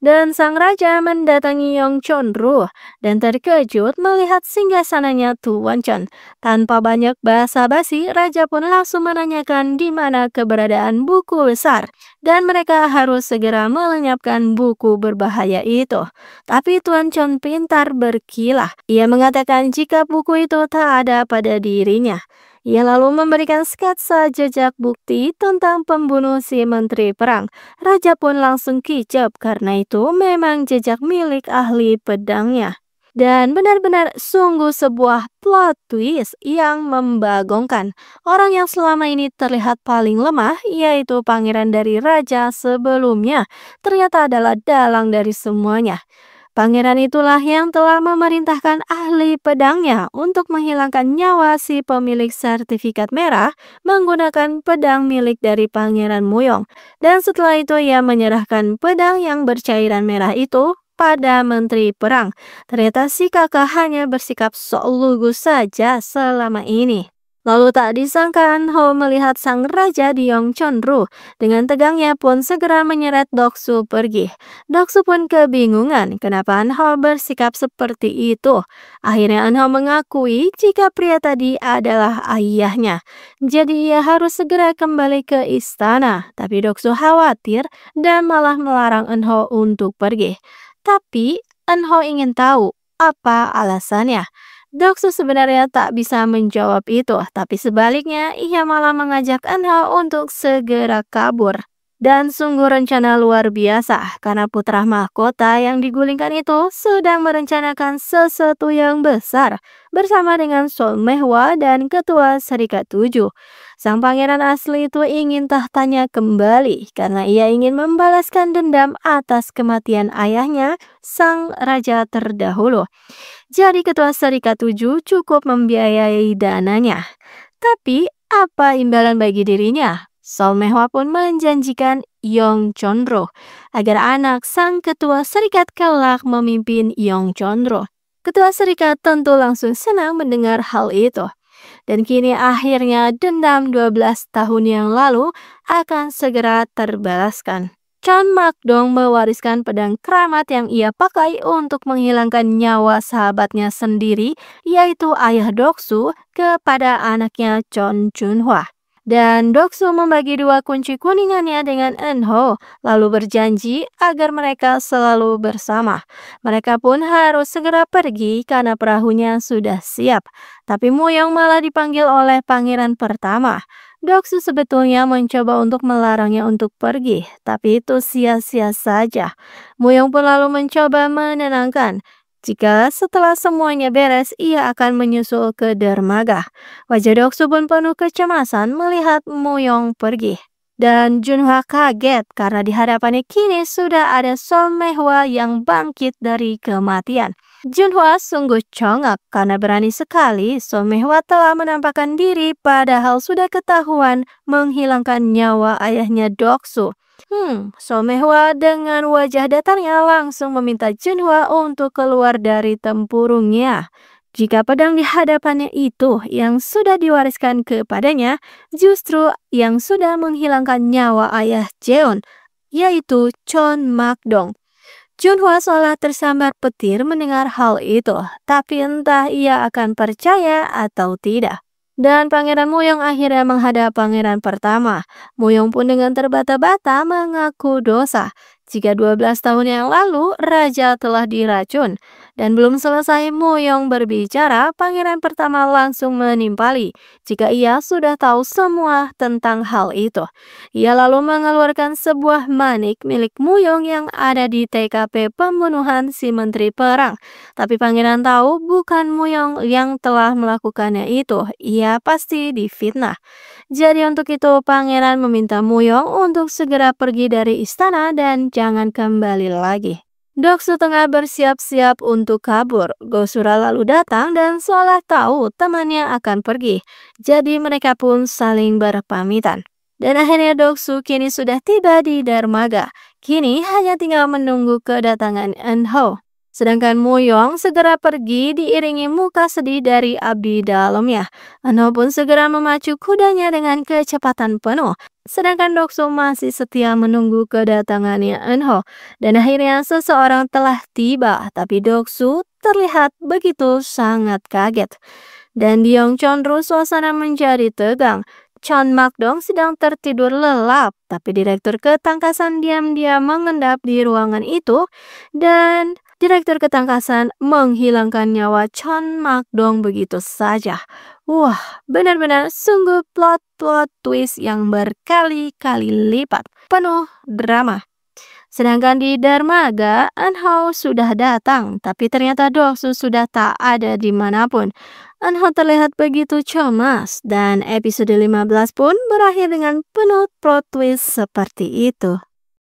Dan sang raja mendatangi Yong Chonru dan terkejut melihat singgasananya Tuan Chon. Tanpa banyak basa-basi, raja pun langsung menanyakan di mana keberadaan buku besar. Dan mereka harus segera melenyapkan buku berbahaya itu. Tapi Tuan Chon pintar berkilah. Ia mengatakan jika buku itu tak ada pada dirinya. Ia lalu memberikan sketsa jejak bukti tentang pembunuh si menteri perang. Raja pun langsung kicap karena itu memang jejak milik ahli pedangnya. Dan benar-benar sungguh sebuah plot twist yang membagongkan. Orang yang selama ini terlihat paling lemah, yaitu pangeran dari raja sebelumnya, ternyata adalah dalang dari semuanya. Pangeran itulah yang telah memerintahkan ahli pedangnya untuk menghilangkan nyawa si pemilik sertifikat merah menggunakan pedang milik dari Pangeran Muyong. Dan setelah itu ia menyerahkan pedang yang bercairan merah itu pada menteri perang. Ternyata si kakak hanya bersikap sok lugu saja selama ini. Lalu tak disangka Ho melihat sang raja di Yong Chonru. Dengan tegangnya pun segera menyeret Doksu pergi. Doksu pun kebingungan kenapa Anho bersikap seperti itu. Akhirnya Anho mengakui jika pria tadi adalah ayahnya. Jadi ia harus segera kembali ke istana. Tapi Doksu khawatir dan malah melarang Anho untuk pergi. Tapi Anho ingin tahu apa alasannya. Doksu sebenarnya tak bisa menjawab itu, tapi sebaliknya ia malah mengajak Anho untuk segera kabur. Dan sungguh rencana luar biasa karena putra mahkota yang digulingkan itu sedang merencanakan sesuatu yang besar bersama dengan Sol Mehwa dan Ketua Serikat Tujuh. Sang pangeran asli itu ingin tahtanya kembali karena ia ingin membalaskan dendam atas kematian ayahnya, sang raja terdahulu. Jadi Ketua Serikat Tujuh cukup membiayai dananya. Tapi apa imbalan bagi dirinya? Sol Mehwa pun menjanjikan Yong Chonro agar anak sang ketua serikat kelak memimpin Yong Chonro. Ketua serikat tentu langsung senang mendengar hal itu. Dan kini akhirnya dendam 12 tahun yang lalu akan segera terbalaskan. Chon Mak-dong mewariskan pedang keramat yang ia pakai untuk menghilangkan nyawa sahabatnya sendiri, yaitu ayah Doksu, kepada anaknya Chon Chunhwa. Dan Doksu membagi dua kunci kuningannya dengan Enho, lalu berjanji agar mereka selalu bersama. Mereka pun harus segera pergi karena perahunya sudah siap. Tapi Muyong malah dipanggil oleh pangeran pertama. Doksu sebetulnya mencoba untuk melarangnya untuk pergi, tapi itu sia-sia saja. Muyong pun lalu mencoba menenangkan. Jika setelah semuanya beres, ia akan menyusul ke dermaga. Wajah Doksu pun penuh kecemasan melihat Muyong pergi. Dan Junhwa kaget karena di hadapannya kini sudah ada Sol Mehwa yang bangkit dari kematian. Junhwa sungguh congak karena berani sekali Sol Mehwa telah menampakkan diri padahal sudah ketahuan menghilangkan nyawa ayahnya Doksu. Sol Mehwa dengan wajah datarnya langsung meminta Junhwa untuk keluar dari tempurungnya. Jika pedang di hadapannya itu yang sudah diwariskan kepadanya, justru yang sudah menghilangkan nyawa ayah Jeon, yaitu Chon Mak-dong. Junhwa seolah tersambar petir mendengar hal itu, tapi entah ia akan percaya atau tidak. Dan Pangeran Muyong akhirnya menghadap pangeran pertama. Muyong pun dengan terbata-bata mengaku dosa. Jika 12 tahun yang lalu raja telah diracun. Dan belum selesai Muyong berbicara, pangeran pertama langsung menimpali. Jika ia sudah tahu semua tentang hal itu. Ia lalu mengeluarkan sebuah manik milik Muyong yang ada di TKP pembunuhan si menteri perang. Tapi pangeran tahu bukan Muyong yang telah melakukannya itu. Ia pasti difitnah. Jadi untuk itu pangeran meminta Muyong untuk segera pergi dari istana dan jangan kembali lagi. Doksu tengah bersiap-siap untuk kabur. Gosura lalu datang dan seolah tahu temannya akan pergi. Jadi mereka pun saling berpamitan. Dan akhirnya Doksu kini sudah tiba di dermaga. Kini hanya tinggal menunggu kedatangan Enho. Sedangkan Moyong segera pergi diiringi muka sedih dari abdi dalamnya. Enho pun segera memacu kudanya dengan kecepatan penuh. Sedangkan Doksu masih setia menunggu kedatangannya Enho. Dan akhirnya seseorang telah tiba, tapi Doksu terlihat begitu sangat kaget. Dan di Yongchonru suasana menjadi tegang. Chon Mak-dong sedang tertidur lelap, tapi direktur ketangkasan diam-diam mengendap di ruangan itu dan direktur ketangkasan menghilangkan nyawa Chon Mak-dong begitu saja. Wah, benar-benar sungguh plot-plot twist yang berkali-kali lipat, penuh drama. Sedangkan di dermaga, Anhao sudah datang, tapi ternyata Doksu sudah tak ada dimanapun. Anhao terlihat begitu cemas, dan episode 15 pun berakhir dengan penuh plot twist seperti itu.